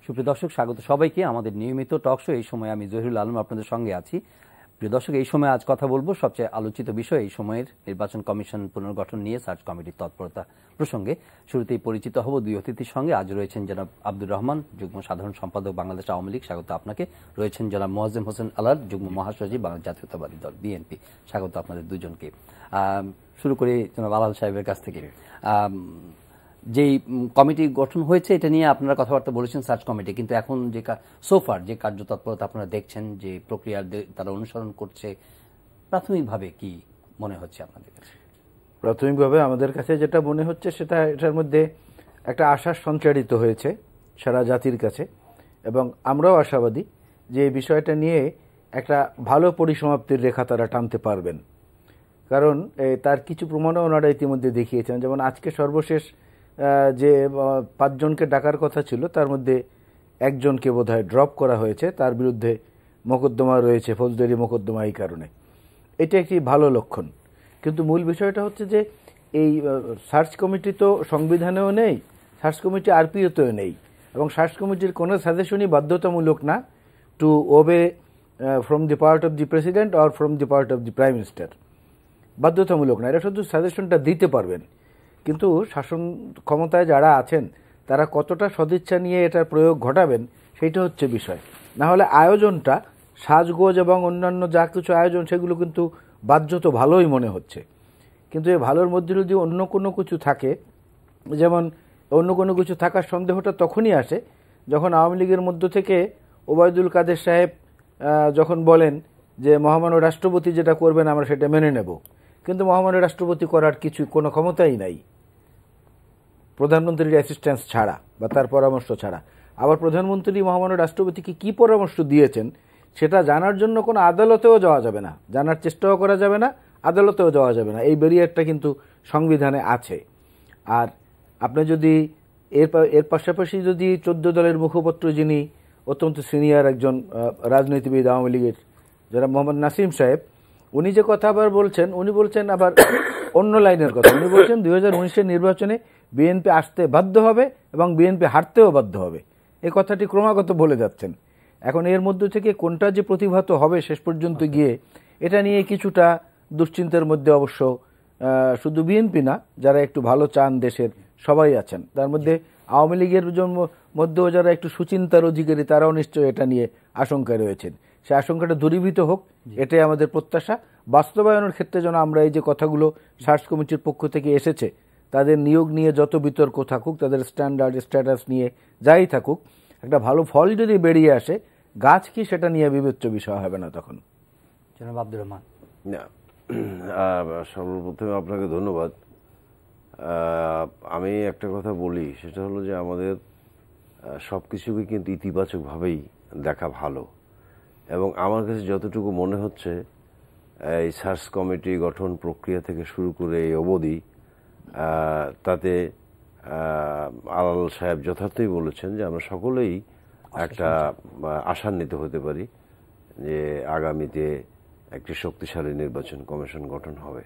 সুপ্রিয় দর্শক, স্বাগত সবাইকে আমাদের নিয়মিত টক শো। এই সময় আমি জহিরুল আলম আপনাদের সঙ্গে আছি। প্রিয় দর্শক, এই সময় আজ কথা বলবো সবচেয়ে আলোচিত বিষয় এই সময়ের নির্বাচন কমিশন পুনর্গঠন নিয়ে সার্চ কমিটির তৎপরতা প্রসঙ্গে। শুরুতেই পরিচিত হব দুই অতিথির সঙ্গে। আজ রয়েছেন জনাব আব্দুর রহমান, যুগ্ম সাধারণ সম্পাদক বাংলাদেশ আওয়ামী লীগ, স্বাগত আপনাকে। রয়েছেন জনাব মোয়াজ্জেম হোসেন আলাল, যুগ্ম মহাসচিব বাংলাদেশ জাতীয়তাবাদী দল বিএনপি, স্বাগত আপনাদের দুজনকে। শুরু করি জনাব আলাল সাহেবের কাছ থেকে। যেই কমিটি গঠন হয়েছে এটা নিয়ে আপনারা কথাবার্তা বলেছেন সার্চ কমিটি, কিন্তু এখন যে সোফার যে কার্যতৎপরতা আপনারা দেখছেন, যে প্রক্রিয়া তারা অনুসরণ করছে, প্রাথমিকভাবে কি মনে হচ্ছে আপনাদের কাছে? প্রাথমিকভাবে আমাদের কাছে যেটা মনে হচ্ছে সেটা এটার মধ্যে একটা আশা সঞ্চারিত হয়েছে সারা জাতির কাছে, এবং আমরাও আশাবাদী যে এই বিষয়টা নিয়ে একটা ভালো পরিসমাপ্তির রেখা তারা টানতে পারবেন। কারণ তার কিছু প্রমাণও ওনারা ইতিমধ্যে দেখিয়েছেন। যেমন আজকে সর্বশেষ যে 5 জনকে ডাকার কথা ছিল তার মধ্যে একজনকে বোধহয় ড্রপ করা হয়েছে, তার বিরুদ্ধে মোকদ্দমা রয়েছে, ফৌজদারি মোকদ্দমা। এই কারণে এটা একটি ভালো লক্ষণ। কিন্তু মূল বিষয়টা হচ্ছে যে এই সার্চ কমিটি তো সংবিধানেও নেই, সার্চ কমিটি আরপিওতেও নেই, এবং সার্চ কমিটির কোনো সাজেশনই বাধ্যতামূলক না two ওবে from the part of the president or from the part of the prime minister. বাধ্যতামূলক না, এটা শুধু সাজেশনটা দিতে পারবেন। কিন্তু শাসন ক্ষমতায় যারা আছেন তারা কতটা সদিচ্ছা নিয়ে এটার প্রয়োগ ঘটাবেন সেইটা হচ্ছে বিষয়। না হলে আয়োজনটা, সাজগোজ এবং অন্যান্য যা কিছু আয়োজন সেগুলো কিন্তু বাহ্যত ভালোই মনে হচ্ছে, কিন্তু এই ভালোর মধ্যে যদি অন্য কোনো কিছু থাকে, যেমন অন্য কোনো কিছু থাকার সন্দেহটা তখনই আসে যখন আওয়ামী লীগের মধ্য থেকে ওবায়দুল কাদের সাহেব যখন বলেন যে মহামান্য রাষ্ট্রপতি যেটা করবেন আমরা সেটা মেনে নেব, কিন্তু মহামান্য রাষ্ট্রপতি করার কিছু কোনো ক্ষমতাই নাই প্রধানমন্ত্রীর অ্যাসিস্ট্যান্স ছাড়া বা তার পরামর্শ ছাড়া। আবার প্রধানমন্ত্রী মহামান্য রাষ্ট্রপতিকে কি পরামর্শ দিয়েছেন সেটা জানার জন্য কোনো আদালতেও যাওয়া যাবে না, জানার চেষ্টাও করা যাবে না, আদালতেও যাওয়া যাবে না। এই ব্যারিয়ারটা কিন্তু সংবিধানে আছে। আর আপনি যদি এর পাশাপাশি যদি 14 দলের মুখপত্র, যিনি অত্যন্ত সিনিয়র একজন রাজনীতিবিদ আওয়ামী লীগের, যারা মোহাম্মদ নাসিম সাহেব, উনি যে কথা আবার বলছেন, উনি বলছেন আবার অন্য লাইনের কথা। উনি বলছেন 2019-এর নির্বাচনে বিএনপি আসতে বাধ্য হবে এবং বিএনপি হারতেও বাধ্য হবে। এই কথাটি ক্রমাগত বলে যাচ্ছেন। এখন এর মধ্যে থেকে কোনটা যে প্রতিভাত হবে শেষ পর্যন্ত গিয়ে, এটা নিয়ে কিছুটা দুশ্চিন্তার মধ্যে অবশ্য শুধু বিএনপি না, যারা একটু ভালো চান দেশের সবাই আছেন। তার মধ্যে আওয়ামী লীগের মধ্যেও যারা একটু সুচিন্তার অধিকারী তারাও নিশ্চয়ই এটা নিয়ে আশঙ্কায় রয়েছেন। সে আশঙ্কাটা দূরীভূত হোক, এটাই আমাদের প্রত্যাশা। বাস্তবায়নের ক্ষেত্রে যেন আমরা এই যে কথাগুলো সার্চ কমিটির পক্ষ থেকে এসেছে, তাদের নিয়োগ নিয়ে যত বিতর্ক থাকুক, তাদের স্ট্যান্ডার্ড স্ট্যাটাস নিয়ে যাই থাকুক, একটা ভালো ফল যদি বেরিয়ে আসে, গাছ কি সেটা নিয়ে বিবেচ্য বিষয় হবে না তখন। জনাব আব্দুর রহমান। সর্বপ্রথমে আপনাকে ধন্যবাদ। আমি একটা কথা বলি, সেটা হলো যে আমাদের সব কিছুকে কিন্তু ইতিবাচকভাবেই দেখা ভালো, এবং আমার কাছে যতটুকু মনে হচ্ছে এই সার্চ কমিটি গঠন প্রক্রিয়া থেকে শুরু করে এই অবধি, তাতে আলাল সাহেব যথার্থই বলেছেন যে আমরা সকলেই একটা আশান্বিত হতে পারি যে আগামীতে একটি শক্তিশালী নির্বাচন কমিশন গঠন হবে।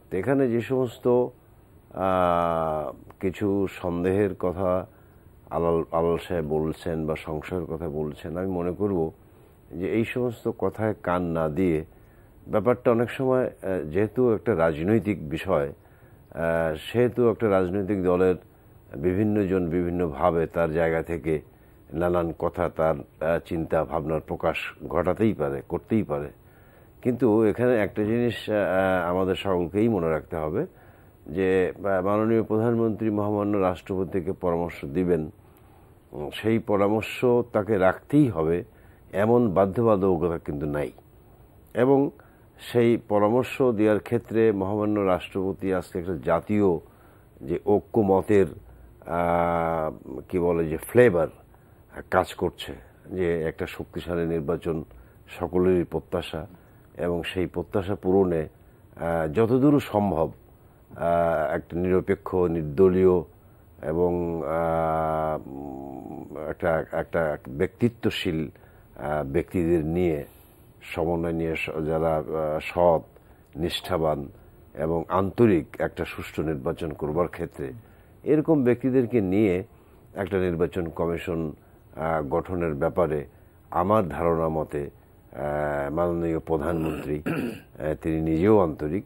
তো এখানে যে সমস্ত কিছু সন্দেহের কথা আলাল সাহেব বলছেন বা সংশয়ের কথা বলছেন, আমি মনে করব যে এই সমস্ত কথায় কান না দিয়ে ব্যাপারটা অনেক সময়, যেহেতু একটা রাজনৈতিক বিষয়, সেহেতু একটা রাজনৈতিক দলের বিভিন্ন জন বিভিন্নভাবে তার জায়গা থেকে নানান কথা, তার চিন্তা ভাবনার প্রকাশ ঘটাতেই পারে, করতেই পারে। কিন্তু এখানে একটা জিনিস আমাদের সকলকেই মনে রাখতে হবে যে মাননীয় প্রধানমন্ত্রী মহামান্য রাষ্ট্রপতিকে পরামর্শ দিবেন, সেই পরামর্শ তাকে রাখতেই হবে এমন বাধ্যবাধকতা কিন্তু নাই। এবং সেই পরামর্শ দেওয়ার ক্ষেত্রে মহামান্য রাষ্ট্রপতি আজকে একটা জাতীয় যে ঐক্যমতের কি বলে যে ফ্লেভার কাজ করছে, যে একটা শক্তিশালী নির্বাচন সকলেরই প্রত্যাশা, এবং সেই প্রত্যাশা পূরণে যতদূর সম্ভব একটা নিরপেক্ষ, নির্দলীয় এবং একটা ব্যক্তিত্বশীল ব্যক্তিদের নিয়ে সমন্বয় নিয়ে যারা সৎ, নিষ্ঠাবান এবং আন্তরিক একটা সুষ্ঠু নির্বাচন করবার ক্ষেত্রে এরকম ব্যক্তিদেরকে নিয়ে একটা নির্বাচন কমিশন গঠনের ব্যাপারে আমার ধারণা মতে মাননীয় প্রধানমন্ত্রী তিনি নিজেও আন্তরিক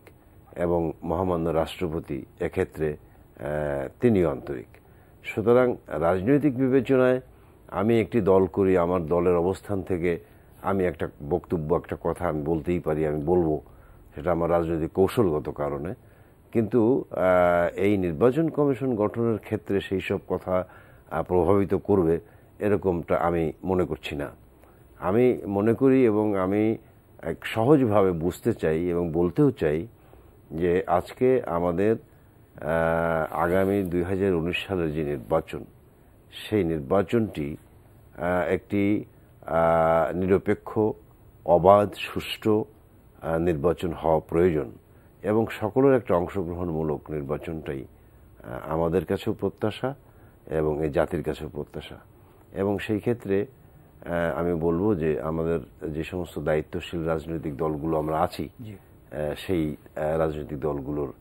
এবং মহামান্য রাষ্ট্রপতি এক্ষেত্রে তিনিও আন্তরিক। সুতরাং রাজনৈতিক বিবেচনায় আমি একটি দল করি, আমার দলের অবস্থান থেকে আমি একটা বক্তব্য, একটা কথা আমি বলতেই পারি, আমি বলবো, সেটা আমার রাজনৈতিক কৌশলগত কারণে। কিন্তু এই নির্বাচন কমিশন গঠনের ক্ষেত্রে সেই সব কথা প্রভাবিত করবে এরকমটা আমি মনে করছি না। আমি মনে করি এবং আমি সহজভাবে বুঝতে চাই এবং বলতেও চাই যে আজকে আমাদের আগামী 2019 সালের যে নির্বাচন, সেই নির্বাচনটি একটি নিরপেক্ষ, অবাধ, সুষ্ঠু নির্বাচন হওয়া প্রয়োজন এবং সকলের একটা অংশগ্রহণমূলক নির্বাচনটাই আমাদের কাছেও প্রত্যাশা এবং এই জাতির কাছেও প্রত্যাশা। এবং সেই ক্ষেত্রে আমি বলবো যে আমাদের যে সমস্ত দায়িত্বশীল রাজনৈতিক দলগুলো আমরা আছি, সেই রাজনৈতিক দলগুলোর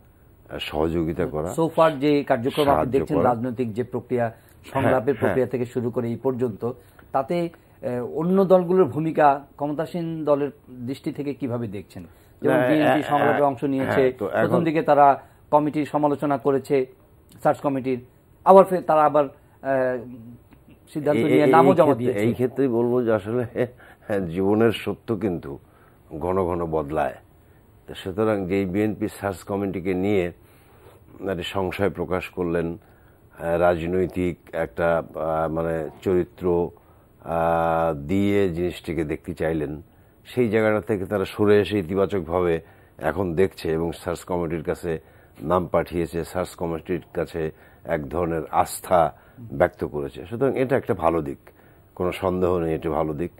সহযোগিতা করা, সোফার যে কার্যক্রম আপনি দেখছেন, রাজনৈতিক যে প্রক্রিয়া, সংলাপের প্রক্রিয়া থেকে শুরু করে এই পর্যন্ত, তাতে অন্য দলগুলোর ভূমিকা ক্ষমতাসীন দলের দৃষ্টি থেকে কিভাবে দেখছেন? যেমন বিএনপি সংলাপে অংশ নিয়েছে, প্রথম দিকে তারা কমিটির সমালোচনা করেছে, সার্চ কমিটির, আবার তারা আবার সিদ্ধান্ত নিয়ে নামও জমা দিয়েছে। এই ক্ষেত্রেই বলবো যে আসলে জীবনের সত্য কিন্তু ঘন ঘন বদলায়। সুতরাং যেই বিএনপি সার্চ কমিটিকে নিয়ে একটা সংশয় প্রকাশ করলেন, রাজনৈতিক একটা মানে চরিত্র দিয়ে জিনিসটিকে দেখতে চাইলেন, সেই জায়গাটা থেকে তারা সরে এসে ইতিবাচকভাবে এখন দেখছে এবং সার্চ কমিটির কাছে নাম পাঠিয়েছে, সার্চ কমিটির কাছে এক ধরনের আস্থা ব্যক্ত করেছে। সুতরাং এটা একটা ভালো দিক, কোনো সন্দেহ নেই, এটা ভালো দিক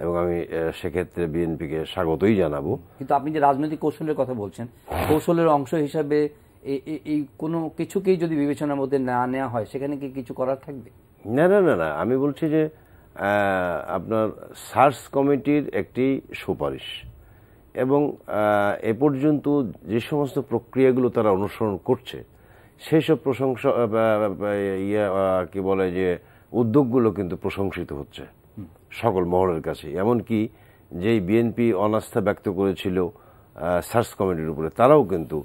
এবং আমি সেক্ষেত্রে বিএনপিকে স্বাগতই জানাবো। কিন্তু আপনি যে রাজনৈতিক কৌশলের কথা বলছেন, কৌশলের অংশ হিসাবে এই কোনো কিছুকেই যদি বিবেচনার মধ্যে না নেওয়া হয়, সেখানে কি কিছু করার থাকবে? না না না না, আমি বলছি যে আপনার সার্চ কমিটির একটি সুপারিশ এবং এ পর্যন্ত যে সমস্ত প্রক্রিয়াগুলো তারা অনুসরণ করছে, সেই সব প্রশংসা কি বলে যে উদ্যোগগুলো কিন্তু প্রশংসিত হচ্ছে সকল মহলের কাছে। এমনকি যেই বিএনপি অনাস্থা ব্যক্ত করেছিল সার্চ কমিটির উপরে, তারাও কিন্তু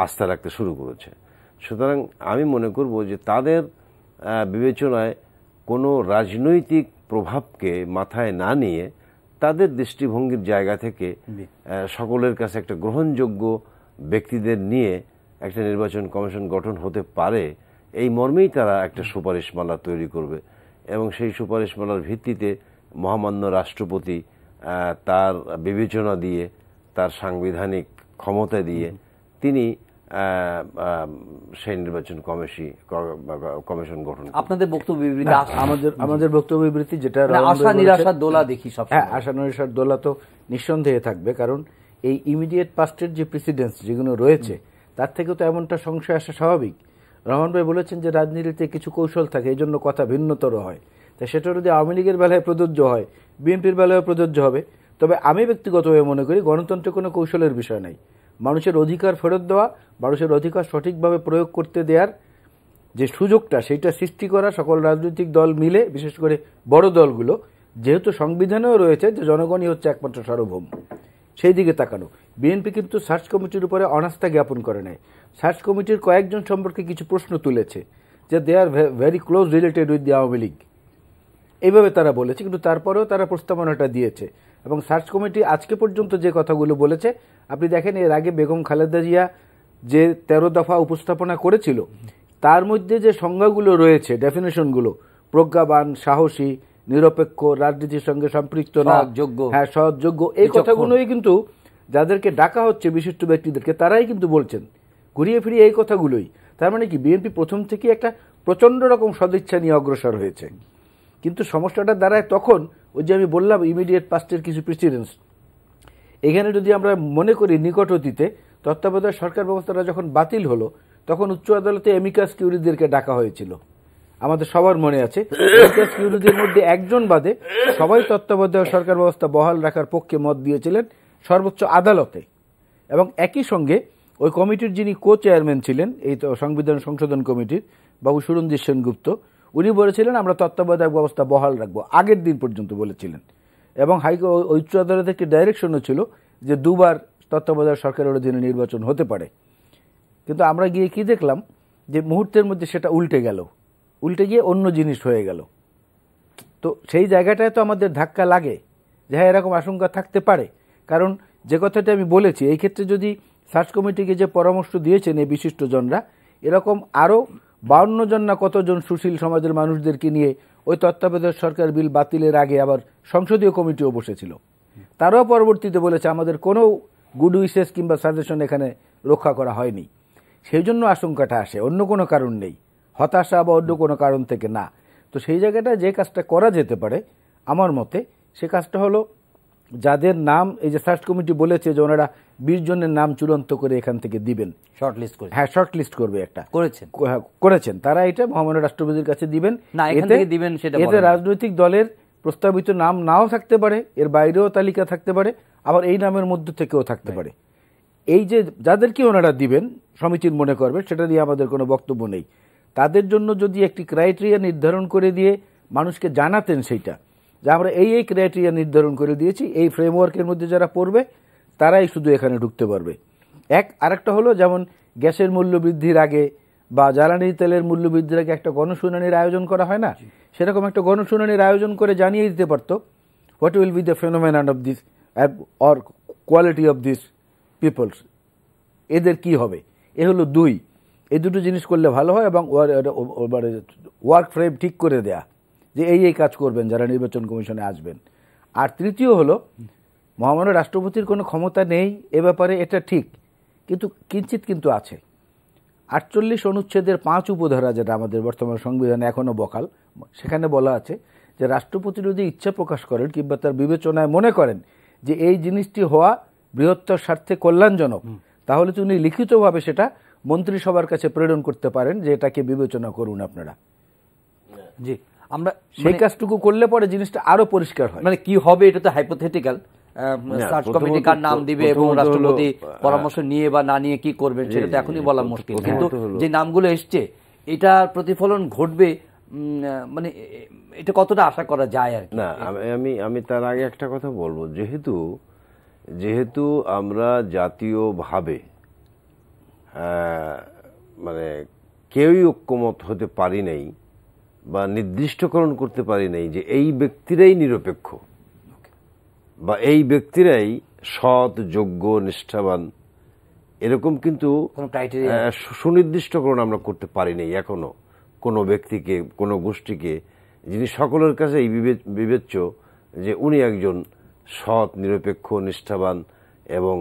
আস্থা রাখতে শুরু করেছে। সুতরাং আমি মনে করব যে তাদের বিবেচনায় কোনো রাজনৈতিক প্রভাবকে মাথায় না নিয়ে তাদের দৃষ্টিভঙ্গির জায়গা থেকে সকলের কাছে একটা গ্রহণযোগ্য ব্যক্তিদের নিয়ে একটা নির্বাচন কমিশন গঠন হতে পারে, এই মর্মেই তারা একটা সুপারিশমালা তৈরি করবে এবং সেই সুপারিশমালার ভিত্তিতে মহামান্য রাষ্ট্রপতি তার বিবেচনা দিয়ে, তার সাংবিধানিক ক্ষমতা দিয়ে তিনি সেই নির্বাচন কমিশন গঠন। আপনাদের বক্তব্য বিবৃতি, আমাদের বক্তব্য বিবৃতি যেটা আশা নিরাশার দোলা দেখি সব। হ্যাঁ, আশা নিরাশার দোলা তো নিঃসন্দেহে থাকবে, কারণ এই ইমিডিয়েট পাস্টের যে প্রেসিডেন্স যেগুলো রয়েছে তার থেকে তো এমনটা সংশয় আসা স্বাভাবিক। রহমান ভাই বলেছেন যে রাজনীতিতে কিছু কৌশল থাকে, এই জন্য কথা ভিন্নতর হয়। তাই সেটা যদি আওয়ামী লীগের বেলায় প্রযোজ্য হয়, বিএনপির বেলায় প্রযোজ্য হবে। তবে আমি ব্যক্তিগতভাবে মনে করি গণতন্ত্রে কোনো কৌশলের বিষয় নাই। মানুষের অধিকার ফেরত দেওয়া, মানুষের অধিকার সঠিকভাবে প্রয়োগ করতে দেওয়ার যে সুযোগটা, সেইটা সৃষ্টি করা সকল রাজনৈতিক দল মিলে, বিশেষ করে বড় দলগুলো, যেহেতু সংবিধানেও রয়েছে যে জনগণই হচ্ছে একমাত্র সার্বভৌম, সেই দিকে তাকানো। বিএনপি কিন্তু সার্চ কমিটির উপরে অনাস্থা জ্ঞাপন করে নাই। সার্চ কমিটির কয়েকজন সম্পর্কে কিছু প্রশ্ন তুলেছে যে they are very close related with the Awami League, এইভাবে তারা বলেছে। কিন্তু তারপরেও তারা প্রস্তাবনাটা দিয়েছে এবং সার্চ কমিটি আজকে পর্যন্ত যে কথাগুলো বলেছে, আপনি দেখেন এর আগে বেগম খালেদা জিয়া যে 13 দফা উপস্থাপনা করেছিল, তার মধ্যে যে সংজ্ঞাগুলো রয়েছে, ডেফিনেশনগুলো, প্রজ্ঞাবান, সাহসী, নিরপেক্ষ, রাজনীতির সঙ্গে সম্পৃক্ত না, হ্যাঁ সৎযোগ্য, এই কথাগুলোই কিন্তু যাদেরকে ডাকা হচ্ছে বিশিষ্ট ব্যক্তিদেরকে, তারাই কিন্তু বলছেন ঘুরিয়ে ফিরিয়ে এই কথাগুলোই। তার মানে কি বিএনপি প্রথম থেকে একটা প্রচন্ড রকম সদিচ্ছা নিয়ে অগ্রসর হয়েছে। কিন্তু সমস্যাটা দাঁড়ায় তখন, ওই যে আমি বললাম ইমিডিয়েট পাস্টের কিছু প্রেসিডেন্স, এখানে যদি আমরা মনে করি নিকট অতীতে তত্ত্বাবধায়ক সরকার ব্যবস্থাটা যখন বাতিল হলো, তখন উচ্চ আদালতে এমিকাস কিউরিদেরকে ডাকা হয়েছিল, আমাদের সবার মনে আছে। এমিকাস কিউরিদের মধ্যে একজন বাদে সবাই তত্ত্বাবধায়ক সরকার ব্যবস্থা বহাল রাখার পক্ষে মত দিয়েছিলেন সর্বোচ্চ আদালতে। এবং একই সঙ্গে ওই কমিটির যিনি কো চেয়ারম্যান ছিলেন এই সংবিধান সংশোধন কমিটির, বাবু সুরঞ্জিত সেনগুপ্ত, উনি বলেছিলেন আমরা তত্ত্বাবধায়ক ব্যবস্থা বহাল রাখবো, আগের দিন পর্যন্ত বলেছিলেন। এবং উচ্চ আদালতের একটি ডাইরেকশনও ছিল যে 2 বার তত্ত্বাবধায়ক সরকারের অধীনে নির্বাচন হতে পারে। কিন্তু আমরা গিয়ে কি দেখলাম যে মুহূর্তের মধ্যে সেটা উল্টে গেল, উল্টে গিয়ে অন্য জিনিস হয়ে গেল। তো সেই জায়গাটায় তো আমাদের ধাক্কা লাগে যে হ্যাঁ এরকম আশঙ্কা থাকতে পারে। কারণ যে কথাটা আমি বলেছি, এই ক্ষেত্রে যদি সার্চ কমিটিকে যে পরামর্শ দিয়েছেন এই বিশিষ্টজনরা, এরকম আরও 52 জন না কতজন সুশীল সমাজের মানুষদেরকে নিয়ে ওই তত্ত্বাবধায়ক সরকার বিল বাতিলের আগে আবার সংসদীয় কমিটিও বসেছিল। তারাও পরবর্তীতে বলেছে আমাদের কোনো গুড উইশেস কিংবা সাজেশন এখানে রক্ষা করা হয়নি। সেই জন্য আশঙ্কাটা আসে, অন্য কোনো কারণ নেই, হতাশা বা অন্য কোনো কারণ থেকে না। তো সেই জায়গাটা যে কাজটা করা যেতে পারে আমার মতে, সে কাজটা হলো যাদের নাম এই যে সার্চ কমিটি বলেছে যে ওনারা 20 জনের নাম চূড়ান্ত করে এখান থেকে দিবেন, শর্ট লিস্ট করে, হ্যাঁ শর্ট লিস্ট করবে একটা করেছেন তারা, এটা মহামান্য রাষ্ট্রপতির কাছে দিবেন। না এখান থেকে দিবেন সেটা এতে রাজনৈতিক দলের প্রস্তাবিত নাম নাও থাকতে পারে, এর বাইরেও তালিকা থাকতে পারে, আবার এই নামের মধ্য থেকেও থাকতে পারে। এই যে যাদেরকে ওনারা দিবেন সমীচীন মনে করবে সেটা নিয়ে আমাদের কোনো বক্তব্য নেই। তাদের জন্য যদি একটি ক্রাইটেরিয়া নির্ধারণ করে দিয়ে মানুষকে জানাতেন সেইটা যে আমরা এই ক্রাইটেরিয়া নির্ধারণ করে দিয়েছি, এই ফ্রেমওয়ার্কের মধ্যে যারা পড়বে তারাই শুধু এখানে ঢুকতে পারবে। আরেকটা হলো যেমন গ্যাসের মূল্য বৃদ্ধির আগে বা জ্বালানি তেলের মূল্য বৃদ্ধির আগে একটা গণশুনানির আয়োজন করা হয় না, সেরকম একটা গণশুনানির আয়োজন করে জানিয়ে দিতে পারতো what will be the phenomenon of this or quality of this peoples, এদের কি হবে। এ হলো 2, এই দুটো জিনিস করলে ভালো হয়। এবং ওয়ার্ক ফ্রেম ঠিক করে দেয়া যে এই কাজ করবেন যারা নির্বাচন কমিশনে আসবেন। আর তৃতীয় হলো মহামান্য রাষ্ট্রপতির কোনো ক্ষমতা নেই এ ব্যাপারে, এটা ঠিক, কিন্তু কিঞ্চিত কিন্তু আছে। 48 অনুচ্ছেদের 5 উপধারা যেটা আমাদের বর্তমান সংবিধানে এখনো বহাল, সেখানে বলা আছে যে রাষ্ট্রপতি যদি ইচ্ছা প্রকাশ করেন কিংবা তার বিবেচনায় মনে করেন যে এই জিনিসটি হওয়া বৃহত্তর স্বার্থে কল্যাণজনক, তাহলে তিনি লিখিতভাবে সেটা মন্ত্রিসভার কাছে প্রেরণ করতে পারেন যে এটাকে বিবেচনা করুন আপনারা। জি, আমরা সেই কাজটুকু করলে পরে জিনিসটা আরো পরিষ্কার হয়। মানে কি হবে এটা তো হাইপোথেটিক্যাল, সার্চ কমিটি কার নাম দিবে এবং রাষ্ট্রপতি পরামর্শ নিয়ে বা না নিয়ে কি করবেন সেটা তো এখনই বলা মুশকিল। কিন্তু যে নামগুলো এসছে এটার প্রতিফলন ঘটবে, মানে এটা কতটা আশা করা যায় আর না। আমি তার আগে একটা কথা বলবো, যেহেতু আমরা জাতীয়ভাবে মানে কেউই ঐক্যমত হতে পারি নাই বা নির্দিষ্টকরণ করতে পারি নাই যে এই ব্যক্তিরাই নিরপেক্ষ বা এই ব্যক্তিরাই সৎ, যোগ্য, নিষ্ঠাবান, এরকম কিন্তু সুনির্দিষ্টকরণ আমরা করতে পারি নাই এখনো কোনো ব্যক্তিকে, কোনো গোষ্ঠীকে, যিনি সকলের কাছে এই বিবেচ্য যে উনি একজন সৎ, নিরপেক্ষ, নিষ্ঠাবান এবং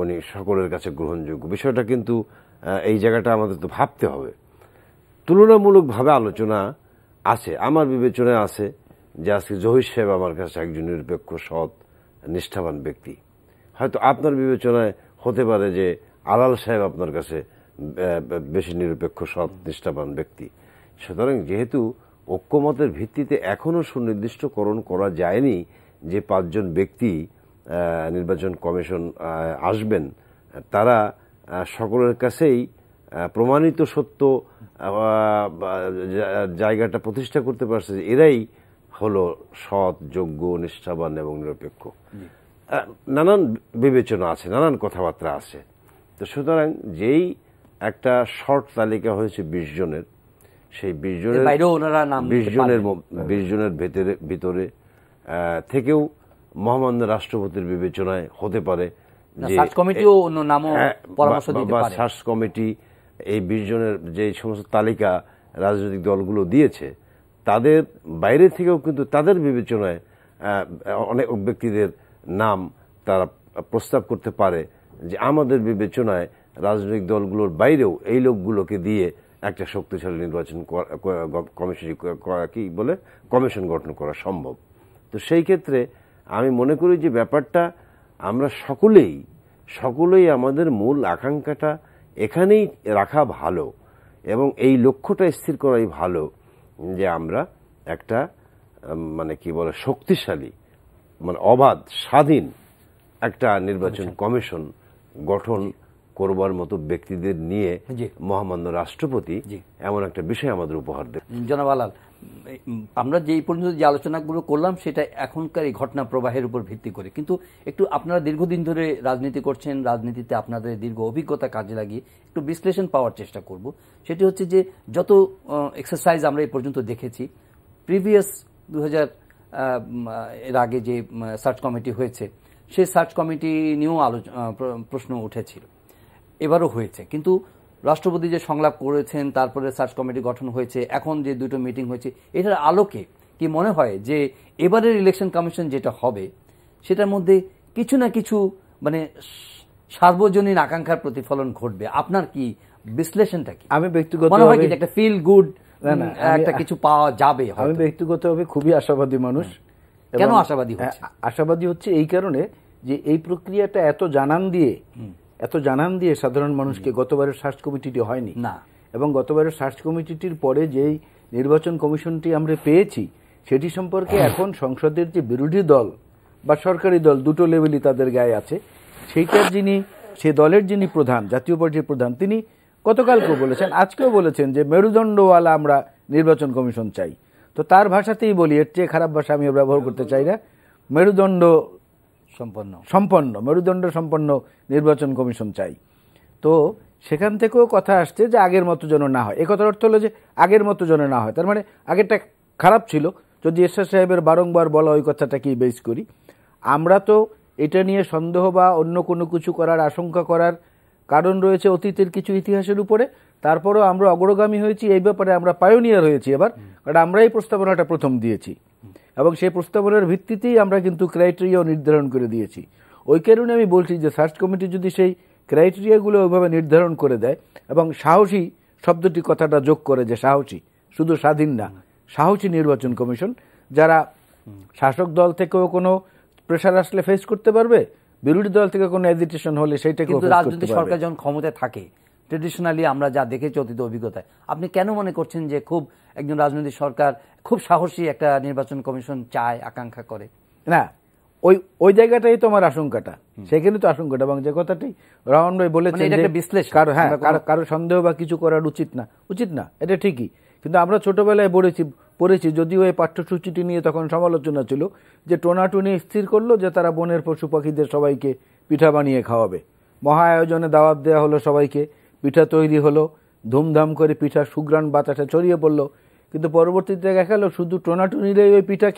উনি সকলের কাছে গ্রহণযোগ্য। বিষয়টা কিন্তু এই জায়গাটা আমাদের তো ভাবতে হবে। তুলনামূলকভাবে আলোচনা আছে, আমার বিবেচনায় আছে যে আজকে জহির সাহেব আমার কাছে একজন নিরপেক্ষ, সৎ, নিষ্ঠাবান ব্যক্তি। হয়তো আপনার বিবেচনায় হতে পারে যে আলাল সাহেব আপনার কাছে বেশি নিরপেক্ষ, সৎ, নিষ্ঠাবান ব্যক্তি। সুতরাং যেহেতু ঐক্যমতের ভিত্তিতে এখনো সুনির্দিষ্টকরণ করা যায়নি যে 5 জন ব্যক্তি নির্বাচন কমিশন আসবেন, তারা সকলের কাছেই প্রমাণিত সত্য জায়গাটা প্রতিষ্ঠা করতে পারছে যে এরাই হলো সৎ, যোগ্য, নিষ্ঠাবান এবং নিরপেক্ষ। নানান বিবেচনা আছে, নানান কথাবার্তা আছে। তো সুতরাং যেই একটা শর্ট তালিকা হয়েছে 20 জনের, সেই 20 জনের ভিতরে থেকেও মহামান্য রাষ্ট্রপতির বিবেচনায় হতে পারে যে সার্চ কমিটি এই 20 জনের যে সমস্ত তালিকা রাজনৈতিক দলগুলো দিয়েছে তাদের বাইরে থেকেও কিন্তু তাদের বিবেচনায় অনেক ব্যক্তিদের নাম তারা প্রস্তাব করতে পারে যে আমাদের বিবেচনায় রাজনৈতিক দলগুলোর বাইরেও এই লোকগুলোকে দিয়ে একটা শক্তিশালী নির্বাচন কমিশন গঠন করা সম্ভব। তো সেই ক্ষেত্রে আমি মনে করি যে ব্যাপারটা আমরা সকলেই আমাদের মূল আকাঙ্ক্ষাটা এখানেই রাখা ভালো এবং এই লক্ষ্যটা স্থির করাই ভালো যে আমরা একটা মানে কি বলে শক্তিশালী, মানে অবাধ স্বাধীন একটা নির্বাচন কমিশন গঠন করবার মতো ব্যক্তিদের নিয়ে মহামান্য রাষ্ট্রপতি এমন একটা বিষয় আমাদের উপহার দেন। জনাব আলাল, আমরা যে এই পর্যন্ত যে আলোচনাগুলো করলাম সেটা এখনকার এই ঘটনা প্রবাহের উপর ভিত্তি করে, কিন্তু একটু আপনারা দীর্ঘদিন ধরে রাজনীতি করছেন, রাজনীতিতে আপনাদের দীর্ঘ অভিজ্ঞতা কাজে লাগিয়ে একটু বিশ্লেষণ পাওয়ার চেষ্টা করব। সেটি হচ্ছে যে যত এক্সারসাইজ আমরা এই পর্যন্ত দেখেছি, প্রিভিয়াস 2000 এর আগে যে সার্চ কমিটি হয়েছে সেই সার্চ কমিটি নিয়েও প্রশ্ন উঠেছিল, এবারও হয়েছে, কিন্তু রাষ্ট্রপতি যে সংলাপ করেছেন, তারপরে সার্চ কমিটি গঠন হয়েছে, এখন যে দুটো মিটিং হয়েছে, এটার আলোকে কি মনে হয় যে এবারের ইলেকশন কমিশন যেটা হবে সেটার মধ্যে কিছু না কিছু মানে সার্বজনীন আকাঙ্ক্ষার প্রতিফলন ঘটবে? আপনার কি বিশ্লেষণটা কি? আমি ব্যক্তিগত মনে হয় কি একটা ফিল গুড একটা কিছু পাওয়া যাবে? আমি ব্যক্তিগতভাবে খুবই আশাবাদী মানুষ। কেন আশাবাদী হচ্ছে? আশাবাদী হচ্ছে এই কারণে যে এই প্রক্রিয়াটা এত জানান দিয়ে সাধারণ মানুষকে গতবারের সার্চ কমিটিটি হয়নি না, এবং গতবারের সার্চ কমিটিটির পরে যেই নির্বাচন কমিশনটি আমরা পেয়েছি সেটি সম্পর্কে এখন সংসদের যে বিরোধী দল বা সরকারি দল দুটো লেভেলই তাদের গায়ে আছে, সেই দলের যিনি প্রধান, জাতীয় পার্টির প্রধান, তিনি গতকালকেও বলেছেন, আজকেও বলেছেন যে মেরুদণ্ডওয়ালা আমরা নির্বাচন কমিশন চাই। তো তার ভাষাতেই বলি, এর চেয়ে খারাপ ভাষা আমি ব্যবহার করতে চাই না, মেরুদণ্ড সম্পন্ন নির্বাচন কমিশন চাই। তো সেখান থেকেও কথা আসছে যে আগের মতো যেন না হয়। এই কথার অর্থ হলো যে আগের মতো যেন না হয়, তার মানে আগেরটা খারাপ ছিল। যদি এরশাদ সাহেবের বারংবার বলা ওই কথাটাকেই বেস করি, আমরা তো এটা নিয়ে সন্দেহ বা অন্য কোনো কিছু করার আশঙ্কা করার কারণ রয়েছে অতীতের কিছু ইতিহাসের উপরে। তারপরেও আমরা অগ্রগামী হয়েছি এই ব্যাপারে, আমরা পায়োনিয়ার হয়েছি এবার, কারণ আমরা এই প্রস্তাবনাটা প্রথম দিয়েছি এবং সেই প্রস্তাবনার ভিত্তিতেই আমরা কিন্তু ক্রাইটেরিয়াও নির্ধারণ করে দিয়েছি। ওই কারণে আমি বলছি যে সার্চ কমিটি যদি সেই ক্রাইটেরিয়াগুলো ওইভাবে নির্ধারণ করে দেয় এবং সাহসী শব্দটি কথাটা যোগ করে, যে সাহসী, শুধু স্বাধীন না, সাহসী নির্বাচন কমিশন, যারা শাসক দল থেকেও কোনো প্রেশার আসলে ফেস করতে পারবে, বিরোধী দল থেকে কোনো এজিটেশন হলে সেইটাকে। কিন্তু রাজনৈতিক সরকার যখন ক্ষমতায় থাকে, ট্রেডিশনালি আমরা যা দেখেছি অতীত অভিজ্ঞতায়, আপনি কেন মনে করছেন যে খুব একজন রাজনৈতিক সরকার খুব সাহসী একটা নির্বাচন কমিশন চায়, আকাঙ্ক্ষা করে? না, ওই জায়গাটাই তো আমার আশঙ্কাটা, সেখানে তো আশঙ্কাটা। এবং যে কথাটি রাহমান ভাই বলেছেন, কারো সন্দেহ বা কিছু করার উচিত না, এটা ঠিকই। কিন্তু আমরা ছোটবেলায় পড়েছি, যদিও এই পাঠ্যসূচিটি নিয়ে তখন সমালোচনা ছিল, যে টোনাটুনি স্থির করলো যে তারা বনের পশু পাখিদের সবাইকে পিঠা বানিয়ে খাওয়াবে। মহা আয়োজনে দাওয়াত দেওয়া হলো সবাইকে, পিঠা তৈরি হলো, ধুমধাম করে পিঠা সুগ্রাণ বাতাসে ছড়িয়ে পড়লো। কিন্তু পরবর্তীতে দেখা গেল শুধু টোনাটুনিরাই ওই পিঠা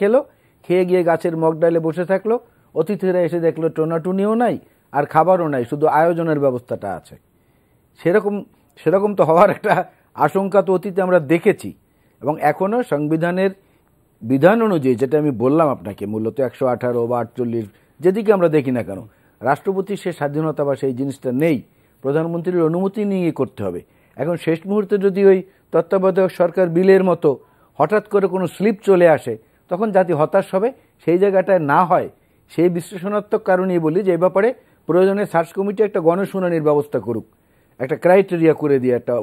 খেয়ে গিয়ে গাছের মগডালে বসে থাকলো। অতিথিরা এসে দেখলো টোনাটুনিও নাই আর খাবারও নাই, শুধু আয়োজনের ব্যবস্থাটা আছে। সেরকম তো হওয়ার একটা আশঙ্কা তো অতীতে আমরা দেখেছি। এবং এখনও সংবিধানের বিধান অনুযায়ী, যেটা আমি বললাম আপনাকে, মূলত 118 বা 48 যেদিকে আমরা দেখি না কেন, রাষ্ট্রপতির সে স্বাধীনতা বা সেই জিনিসটা নেই, প্রধানমন্ত্রীর অনুমতি নিয়ে করতে হবে। এখন শেষ মুহূর্তে যদি ওই তত্ত্বাবধায়ক সরকার বিলের মতো হঠাৎ করে কোনো স্লিপ চলে আসে, তখন জাতি হতাশ হবে। সেই জায়গাটায় না হয়, সেই বিশ্লেষণাত্মক কারণেই বলি যে এই ব্যাপারে প্রয়োজনে সার্চ কমিটি একটা গণশুনানির ব্যবস্থা করুক, একটা ক্রাইটেরিয়া করে দিয়ে, একটা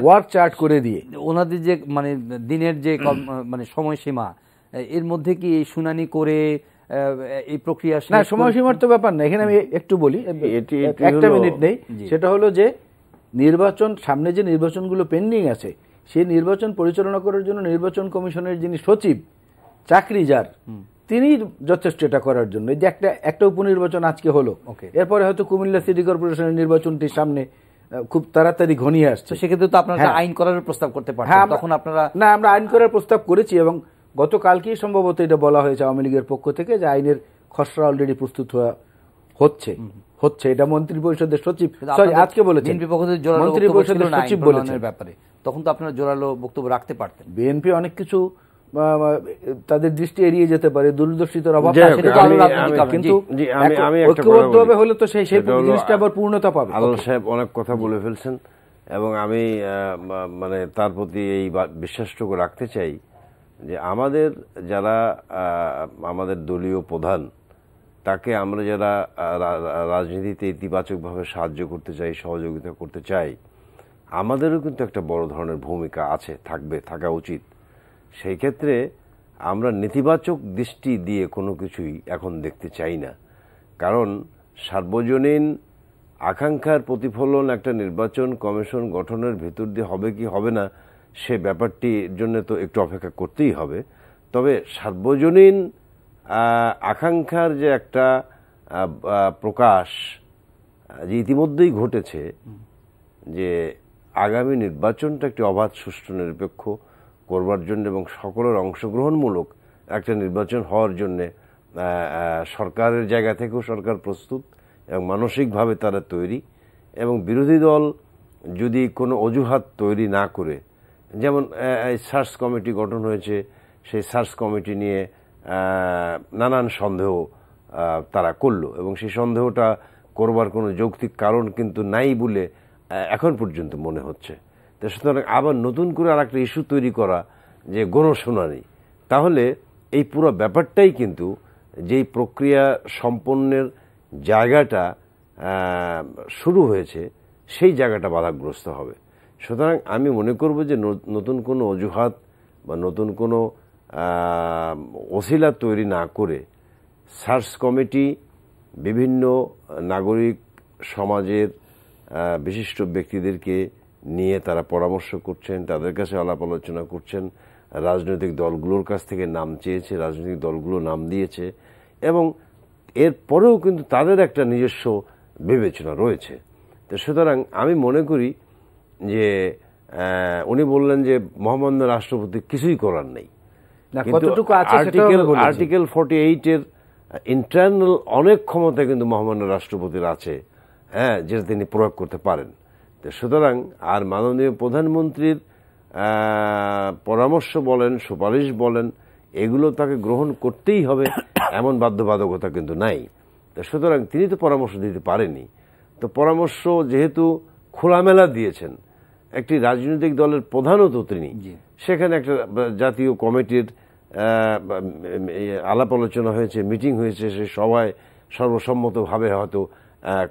ওয়ার্ক চার্ট করে দিয়ে, ওনাদের যে মানে দিনের যে মানে সময়সীমা, এর মধ্যে কি এই শুনানি করে এই প্রক্রিয়া? না, সময়সীমার তো ব্যাপার না। এখানে আমি একটু বলি, একটা মিনিট নেই। সেটা হলো যে নির্বাচন, সামনে যে নির্বাচনগুলো পেন্ডিং আছে, সেই নির্বাচন পরিচালনা করার জন্য নির্বাচন কমিশনের যিনি সচিব, চাকরি যার, তিনি যথেষ্ট এটা করার জন্য। এই যে একটা উপনির্বাচন আজকে হলো, এরপরে হয়তো কুমিল্লা সিটি কর্পোরেশনের নির্বাচনটি সামনে খুব তাড়াতাড়ি ঘনিয়ে আসছে। সেক্ষেত্রে তো আপনারা আইন করার প্রস্তাব করতে পারেন। তখন আপনারা? না, আমরা আইন করার প্রস্তাব করেছি এবং গতকালকেই সম্ভবত এটা বলা হয়েছে আওয়ামী লীগের পক্ষ থেকে যে আইনের খসড়া অলরেডি প্রস্তুত হচ্ছে। এটা মন্ত্রী পরিষদের সচিব আজকে বলেছেন, মন্ত্রী পরিষদের সচিব বলেছেন ব্যাপারে। তখন তো আপনারা জোরালো বক্তব্য রাখতে পারতেন। বিএনপি অনেক কিছু তাদের দৃষ্টি এড়িয়ে যেতে পারে, দূরদর্শিতার অভাব, কিন্তু ঐক্যবদ্ধভাবে হলে তো সেই জিনিসটা আবার পূর্ণতা পাবে। আলাল সাহেব অনেক কথা বলে ফেলছেন এবং আমি মানে তার প্রতি এই বিশ্বাসটুকু রাখতে চাই যে আমাদের যারা আমাদের দলীয় প্রধান, তাকে আমরা যারা রাজনীতিতে ইতিবাচকভাবে সাহায্য করতে চাই, সহযোগিতা করতে চাই, আমাদেরও কিন্তু একটা বড় ধরনের ভূমিকা আছে, থাকা উচিত। সেই ক্ষেত্রে আমরা নেতিবাচক দৃষ্টি দিয়ে কোনো কিছুই এখন দেখতে চাই না, কারণ সার্বজনীন আকাঙ্ক্ষার প্রতিফলন একটা নির্বাচন কমিশন গঠনের ভিতর দিয়ে হবে কি হবে না সে ব্যাপারটির জন্য তো একটু অপেক্ষা করতেই হবে। তবে সার্বজনীন আকাঙ্ক্ষার যে একটা প্রকাশ যে ইতিমধ্যেই ঘটেছে, যে আগামী নির্বাচনটা একটি অবাধ, সুষ্ঠু, নিরপেক্ষ করবার জন্য এবং সকলের অংশগ্রহণমূলক একটা নির্বাচন হওয়ার জন্য সরকারের জায়গা থেকেও সরকার প্রস্তুত এবং মানসিকভাবে তারা তৈরি। এবং বিরোধী দল যদি কোনো অজুহাত তৈরি না করে, যেমন সার্চ কমিটি গঠন হয়েছে, সেই সার্চ কমিটি নিয়ে নানান সন্দেহ তারা করলো এবং সেই সন্দেহটা করবার কোনো যৌক্তিক কারণ কিন্তু নাই বলে এখন পর্যন্ত মনে হচ্ছে। তো সুতরাং আবার নতুন করে আর একটা ইস্যু তৈরি করা যে গণশুনানি, তাহলে এই পুরো ব্যাপারটাই কিন্তু যেই প্রক্রিয়া সম্পন্নের জায়গাটা শুরু হয়েছে সেই জায়গাটা বাধাগ্রস্ত হবে। সুতরাং আমি মনে করব যে নতুন কোনো অজুহাত বা নতুন কোনো ওসিলা তৈরি না করে সার্চ কমিটি বিভিন্ন নাগরিক সমাজের বিশিষ্ট ব্যক্তিদেরকে নিয়ে তারা পরামর্শ করছেন, তাদের কাছে আলাপ আলোচনা করছেন, রাজনৈতিক দলগুলোর কাছ থেকে নাম চেয়েছে, রাজনৈতিক দলগুলো নাম দিয়েছে এবং এরপরেও কিন্তু তাদের একটা নিজস্ব বিবেচনা রয়েছে। তো সুতরাং আমি মনে করি যে উনি বললেন যে মহামান্য রাষ্ট্রপতি কিছুই করার নেই, আর্টিকেল 48-এর ইন্টারনাল অনেক ক্ষমতা কিন্তু মহামান্য রাষ্ট্রপতির আছে, হ্যাঁ, যেটা তিনি প্রয়োগ করতে পারেন। তো সুতরাং আর মাননীয় প্রধানমন্ত্রীর পরামর্শ বলেন, সুপারিশ বলেন, এগুলো তাকে গ্রহণ করতেই হবে এমন বাধ্যবাধকতা কিন্তু নাই। তো সুতরাং তিনি তো পরামর্শ দিতে পারেনি। তো পরামর্শ যেহেতু খোলামেলা দিয়েছেন, একটি রাজনৈতিক দলের প্রধানও তো তিনি, সেখানে একটা জাতীয় কমিটির আলাপ আলোচনা হয়েছে, মিটিং হয়েছে, সে সবাই সর্বসম্মতভাবে হয়তো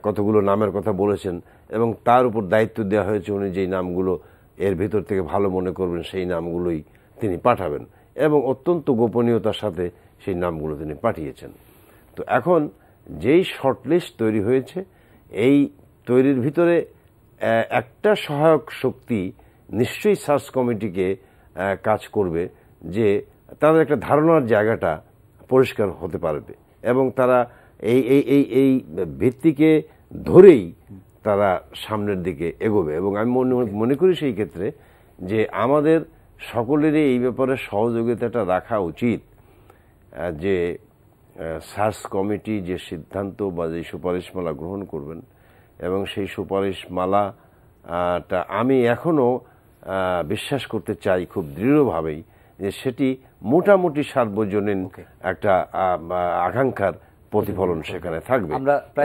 কতগুলো নামের কথা বলেছেন এবং তার উপর দায়িত্ব দেওয়া হয়েছে উনি যেই নামগুলো এর ভিতর থেকে ভালো মনে করবেন সেই নামগুলোই তিনি পাঠাবেন এবং অত্যন্ত গোপনীয়তার সাথে সেই নামগুলো তিনি পাঠিয়েছেন। তো এখন যেই শর্টলিস্ট তৈরি হয়েছে, এই তৈরির ভিতরে একটা সহায়ক শক্তি নিশ্চয়ই সার্চ কমিটিকে কাজ করবে, যে তাদের একটা ধারণার জায়গাটা পরিষ্কার হতে পারবে এবং তারা এই এই এই এই ভিত্তিকে ধরেই তারা সামনের দিকে এগোবে। এবং আমি মনে করি সেই ক্ষেত্রে যে আমাদের সকলেরই এই ব্যাপারে সহযোগিতাটা রাখা উচিত, যে সার্চ কমিটি যে সিদ্ধান্ত বা যে সুপারিশমালা গ্রহণ করবেন এবং সেই সুপারিশমালাটা আমি এখনো বিশ্বাস করতে চাই খুব দৃঢ়ভাবেই যে সেটি মোটামুটি সার্বজনীন একটা আকাঙ্ক্ষার প্রতিফলন সেখানে থাকবে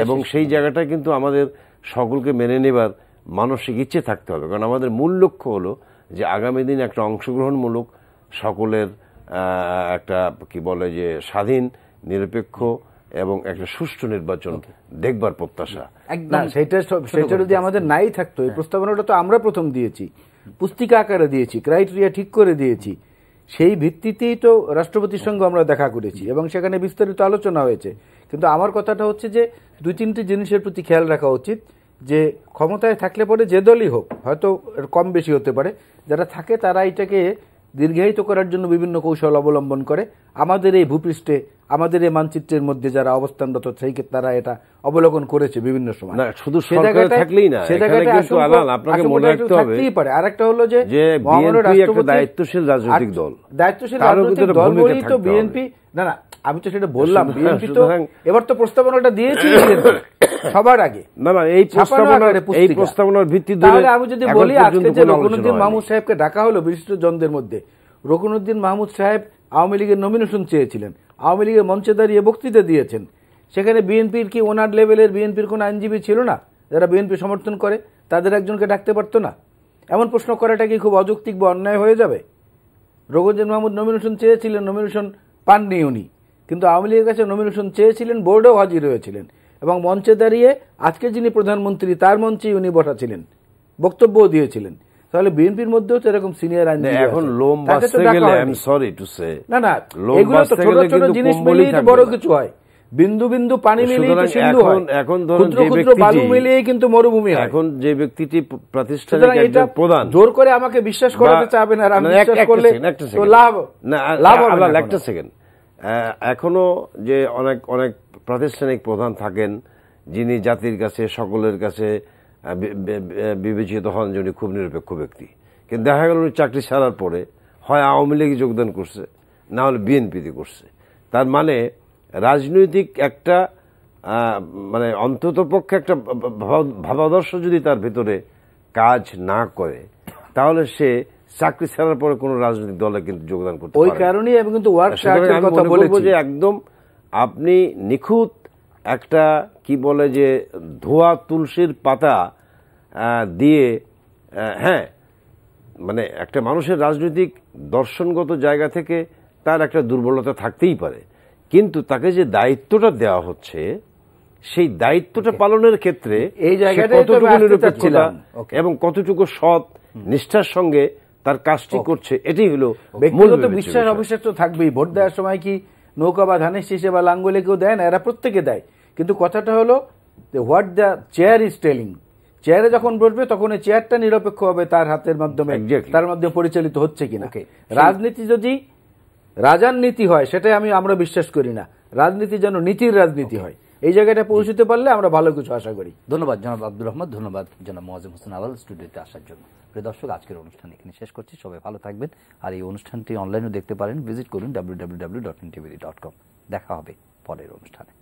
এবং সেই জায়গাটা কিন্তু আমাদের সকলকে মেনে নেবার মানসিক ইচ্ছে থাকতে হবে। কারণ আমাদের মূল লক্ষ্য হলো যে আগামী দিন একটা অংশগ্রহণমূলক সকলের একটা কি বলে যে স্বাধীন, নিরপেক্ষ এবং একটা সুষ্ঠু নির্বাচন দেখবার প্রত্যাশা। সেটা যদি আমাদের নাই থাকতো, এই প্রস্তাবনাটা তো আমরা প্রথম দিয়েছি, পুস্তিকা আকারে দিয়েছি, ক্রাইটেরিয়া ঠিক করে দিয়েছি, সেই ভিত্তিতেই তো রাষ্ট্রপতির সঙ্গে আমরা দেখা করেছি এবং সেখানে বিস্তারিত আলোচনা হয়েছে। কিন্তু আমার কথাটা হচ্ছে যে দুই তিনটি জিনিসের প্রতি খেয়াল রাখা উচিত, যে ক্ষমতায় থাকলে পরে যে দলই হোক, হয়তো কম বেশি হতে পারে, যারা থাকে তারা এটাকে দীর্ঘায়িত করার জন্য বিভিন্ন কৌশল অবলম্বন করে। আমাদের এই ভূপৃষ্ঠে, আমাদের এই মানচিত্রের মধ্যে যারা অবস্থানরত সেই তারা এটা অবলোকন করেছে বিভিন্ন সময়। শুধু সরকারে থাকলেই না, আপনাকে মনে রাখতে হবে আর একটা হলো যে দায়িত্বশীল রাজনৈতিক দল, দায়িত্বশীল রাজনৈতিক দল বলেই তো বিএনপি, না না আমি তো সেটা বললাম, বিএনপি তো এবার তো প্রস্তাবনাটা দিয়েছি সবার আগে, না না এই প্রস্তাবনার ভিত্তি ধরে আমি যদি বলি আজকে যে রকুনুদ্দিন মাহমুদ সাহেবকে ডাকা হলো বিশিষ্ট জনদের মধ্যে, রকুনুদ্দিন মাহমুদ সাহেব আওয়ামী লীগের নমিনেশন চেয়েছিলেন, আওয়ামী লীগের মঞ্চে দাঁড়িয়ে বক্তৃতা দিয়েছেন। সেখানে বিএনপির কি ওনার লেভেলের বিএনপির কোন আইনজীবী ছিল না যারা বিএনপি সমর্থন করে? তাদের একজনকে ডাকতে পারতো না? এমন প্রশ্ন করাটা কি খুব অযৌক্তিক বা অন্যায় হয়ে যাবে? রকুনুদ্দিন মাহমুদ নমিনেশন চেয়েছিলেন, নমিনেশন পাননি উনি, কিন্তু আওয়ামী লীগের কাছে নমিনেশন চেয়েছিলেন, বোর্ডেও হাজির হয়েছিলেন এবং মঞ্চে দাঁড়িয়ে আজকে যিনি প্রধানমন্ত্রী তার মঞ্চেই উনি বসাছিলেন, বক্তব্যও দিয়েছিলেন। তাহলে বিএনপির মধ্যেও তো এরকম সিনিয়র আইনজীবী এখন লোম বাঁচতে গেলে I am sorry to say না এগুলো তো ছোট ছোট জিনিস মিলিয়ে তো বড় কিছু হয়। বিন্দু বিন্দু পানি মিলিয়ে তো সিন্ধু হয়, এখন ধরুন ক্ষুদ্র ক্ষুদ্র বালু মিলিয়ে কিন্তু মরুভূমি হয়। এখন যে ব্যক্তিটি প্রাতিষ্ঠানিক একজন প্রধান, জোর করে আমাকে বিশ্বাস করাতে চাবেন আর আমি বিশ্বাস করলে তো লাভ হবে না। একটা সেকেন্ড, এখনো যে অনেক অনেক প্রাতিষ্ঠানিক প্রধান থাকেন যিনি জাতির কাছে সকলের কাছে বিবেচিত হন যিনি খুব নিরপেক্ষ ব্যক্তি, কিন্তু দেখা গেল উনি চাকরি ছাড়ার পরে হয় আওয়ামী লীগে যোগদান করছে না হলে বিএনপিতে করছে। তার মানে রাজনৈতিক একটা মানে অন্ততপক্ষে একটা ভাবাদর্শ যদি তার ভেতরে কাজ না করে তাহলে সে চাকরি ছাড়ার পরে কোনো রাজনৈতিক দলে কিন্তু যোগদান করতে পারে। ওই কারণেই আমি কিন্তু ওয়ার্কশপের কথা বলেছি যে একদম আপনি নিখুঁত একটা কি বলে যে ধোয়া তুলসীর পাতা দিয়ে, হ্যাঁ মানে একটা মানুষের রাজনৈতিক দর্শনগত জায়গা থেকে তার একটা দুর্বলতা থাকতেই পারে, কিন্তু তাকে যে দায়িত্বটা দেওয়া হচ্ছে সেই দায়িত্বটা পালনের ক্ষেত্রে এই জায়গাটা কতটুকু নিরপেক্ষতা এবং কতটুকু সৎ নিষ্ঠার সঙ্গে তার কাজটি করছে, এটাই হলো ব্যক্তিগত বিশ্বাস অবিশ্বাস তো থাকবেই। ভোট দেওয়ার সময় কি নৌকা বা ধানের শীষে বা লাঙ্গলে কেউ দেয় না, এরা প্রত্যেকে দেয়, কিন্তু কথাটা হলো what the chair is telling. চেয়ারে যখন বসবে তখন এই চেয়ারটা নিরপেক্ষ হবে তার হাতের মাধ্যমে, তার মাধ্যমে পরিচালিত হচ্ছে কিনা। রাজনীতি যদি রাজার নীতি হয় সেটাই আমরা বিশ্বাস করি না, রাজনীতি যেন নীতির রাজনীতি হয়। এই জায়গাটা পৌঁছতে পারলে আমরা ভালো কিছু আশা করি। ধন্যবাদ জনাব আব্দুর রহমান, ধন্যবাদ জনাব মোয়াজ্জেম হোসেন আলাল স্টুডিওতে আসার জন্য। প্রিয় দর্শক, আজকের অনুষ্ঠান এখানে শেষ করছি। সবাই ভালো থাকবেন, আর এই অনুষ্ঠানটি অনলাইনে দেখতে পারেন, ভিজিট করুন www.ntv.com। দেখা হবে পরের অনুষ্ঠানে।